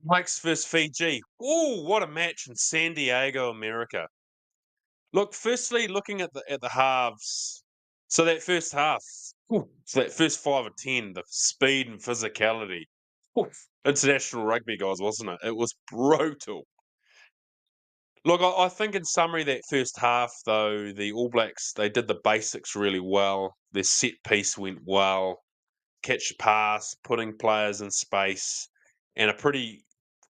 Mike's versus Fiji. Oh, what a match in San Diego, America. Look, firstly, looking at the halves. So that first half, so that first 5 or 10, the speed and physicality. Oof, international rugby, guys, wasn't it? It was brutal. Look, I think in summary, that first half, though, the All Blacks, they did the basics really well. Their set piece went well. Catch pass, putting players in space, and a pretty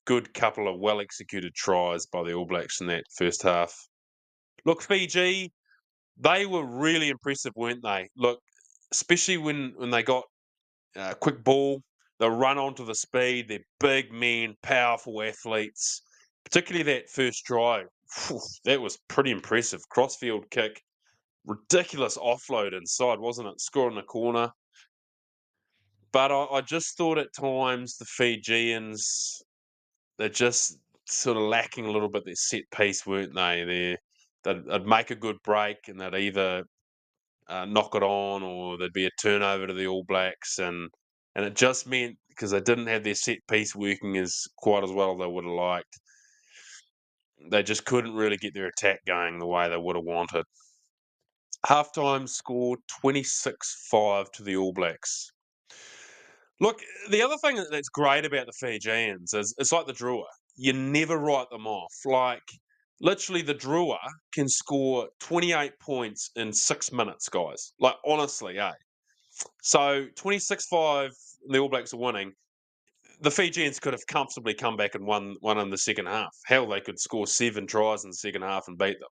good couple of well executed tries by the All Blacks in that first half. Look, Fiji, they were really impressive, weren't they? Look, especially when they got quick ball, they'll run onto the speed. They're big men, powerful athletes. Particularly that first try, that was pretty impressive. Crossfield kick, ridiculous offload inside, wasn't it? Score in the corner. But I just thought at times the Fijians, they're just sort of lacking a little bit their set piece, weren't they? They'd make a good break and they'd either knock it on or there'd be a turnover to the All Blacks, and it just meant because they didn't have their set piece working as quite as well as they would have liked, they just couldn't really get their attack going the way they would have wanted. Halftime score 26-5 to the All Blacks. Look, the other thing that's great about the Fijians is it's like the Drua. You never write them off. Like, literally, the Drua can score 28 points in 6 minutes, guys. Like, honestly, eh? So 26-5, the All Blacks are winning. The Fijians could have comfortably come back and won in the second half. Hell, they could score 7 tries in the second half and beat them.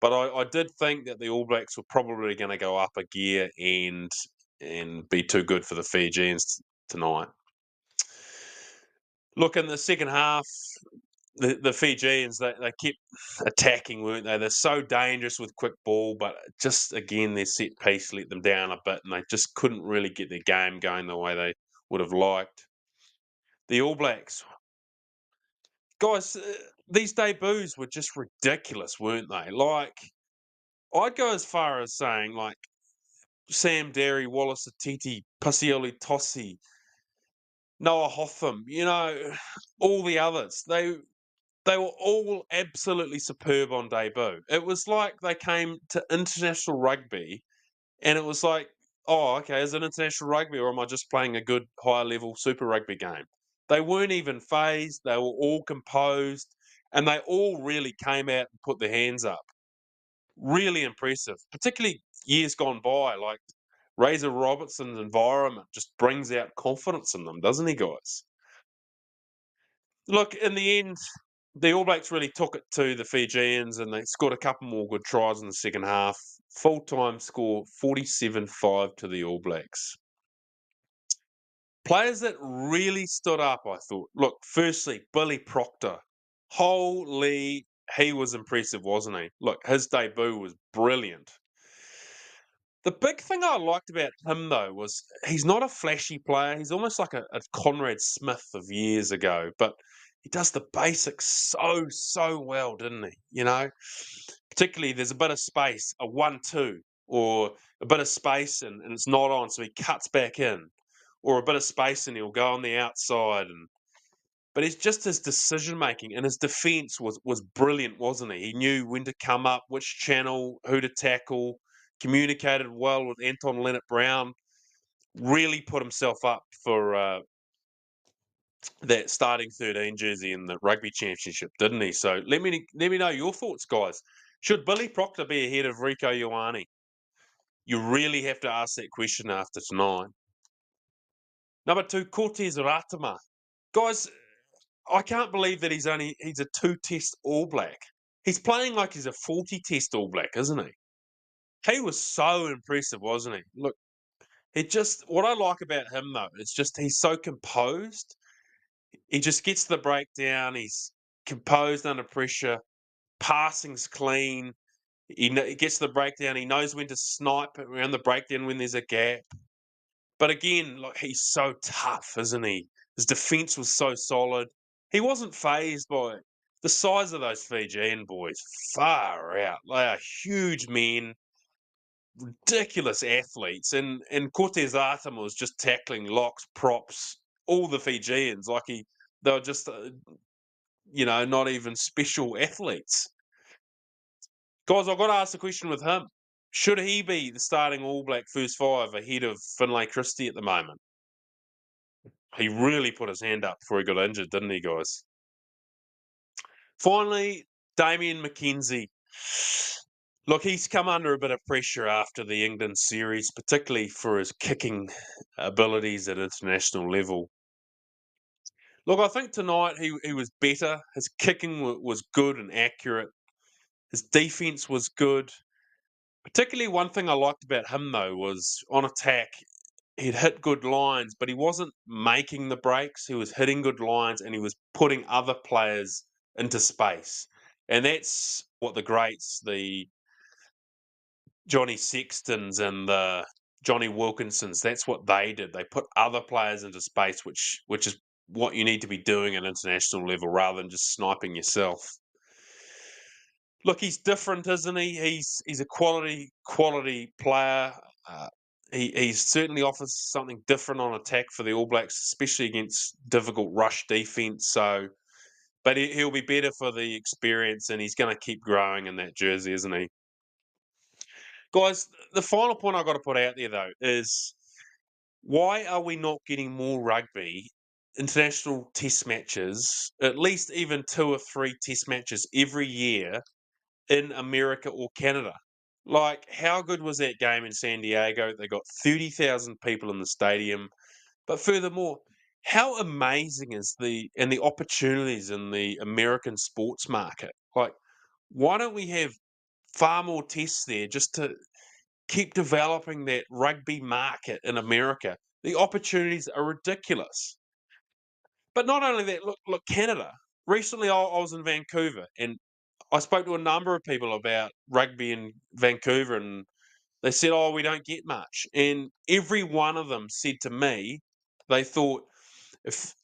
But I did think that the All Blacks were probably going to go up a gear and be too good for the Fijians tonight. Look, in the second half, the Fijians, they kept attacking, weren't they? They're so dangerous with quick ball, but just again, their set piece let them down a bit, and they just couldn't really get their game going the way they would have liked. The All Blacks, guys, these debuts were just ridiculous, weren't they? Like, I'd go as far as saying, like, Sam Derry, Wallace Atiti, Pasioli Tossi, Noah Hotham, all the others. They were all absolutely superb on debut. It was like they came to international rugby and it was like, oh, okay, is it international rugby or am I just playing a good higher level super rugby game? They weren't even phased. They were all composed and they all really came out and put their hands up. Really impressive, particularly years gone by. Like Razor Robertson's environment just brings out confidence in them, doesn't he, guys? Look, in the end, the All Blacks really took it to the Fijians and they scored a couple more good tries in the second half. Full time score 47-5 to the All Blacks. Players that really stood up, I thought. Look, firstly, Billy Proctor. Holy, he was impressive, wasn't he? Look, his debut was brilliant. The big thing I liked about him, though, was he's not a flashy player. He's almost like a Conrad Smith of years ago, but he does the basics so well, didn't he? Particularly there's a bit of space, a 1-2, or a bit of space and it's not on, so he cuts back in, or a bit of space and he'll go on the outside. But it's just his decision making and his defence was brilliant, wasn't he? He knew when to come up, which channel, who to tackle, communicated well with Anton Leonard-Brown, really put himself up for that starting 13 jersey in the rugby championship, didn't he? So let me know your thoughts, guys. Should Billy Proctor be ahead of Rico Ioane? You really have to ask that question after tonight. Number 2, Cortez Ratama. Guys, I can't believe that he's a 2-test All Black. He's playing like he's a 40-test All Black, isn't he? He was so impressive, wasn't he? Look, what I like about him though, it's just he's so composed. He just gets the breakdown. He's composed under pressure. Passing's clean. He gets the breakdown. He knows when to snipe around the breakdown when there's a gap. But again, like he's so tough, isn't he? His defense was so solid. He wasn't phased by it. The size of those Fijian boys, far out. They are huge men, ridiculous athletes. And Cortez Atam was just tackling locks, props, all the Fijians. Like They were just, not even special athletes. Guys, I've got to ask the question with him. Should he be the starting All Black first five ahead of Finlay Christie at the moment? He really put his hand up before he got injured, didn't he, guys? Finally, Damian McKenzie. Look, he's come under a bit of pressure after the England series, particularly for his kicking abilities at international level. Look, I think tonight he was better. His kicking was good and accurate. His defense was good. Particularly, one thing I liked about him, though, was on attack, he'd hit good lines, but he wasn't making the breaks. He was hitting good lines and he was putting other players into space. And that's what the greats, the Johnny Sextons and the Johnny Wilkinsons, that's what they did. They put other players into space, which is what you need to be doing at international level rather than just sniping yourself. Look, he's different, isn't he? He's a quality player. Uh, he certainly offers something different on attack for the All Blacks, especially against difficult rush defense. So, but he'll be better for the experience, and he's going to keep growing in that jersey, isn't he? Guys, the final point I've got to put out there though is why are we not getting more rugby international test matches, at least even 2 or 3 test matches every year in America or Canada? Like, how good was that game in San Diego? They got 30,000 people in the stadium. But furthermore, how amazing is the opportunities in the American sports market? Like, why don't we have far more tests there just to keep developing that rugby market in America? The opportunities are ridiculous. But not only that, look, Canada. Recently, I was in Vancouver and I spoke to a number of people about rugby in Vancouver, and they said, "Oh, we don't get much." And every one of them said to me, they thought if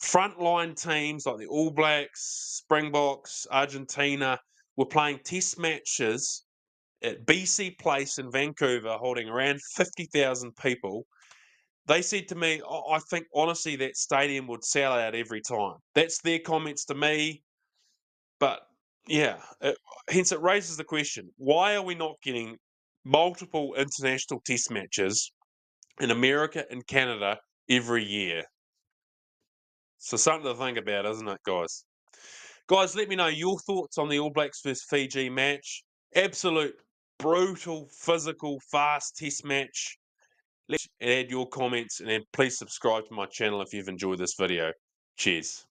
frontline teams like the All Blacks, Springboks, Argentina were playing test matches at BC Place in Vancouver, holding around 50,000 people, they said to me, I think honestly that stadium would sell out every time. That's their comments to me. But yeah, hence it raises the question, why are we not getting multiple international test matches in America and Canada every year? So something to think about, isn't it, guys? Guys, let me know your thoughts on the All Blacks versus Fiji match. Absolute brutal, physical, fast test match. Let's add your comments and then please subscribe to my channel if you've enjoyed this video. Cheers.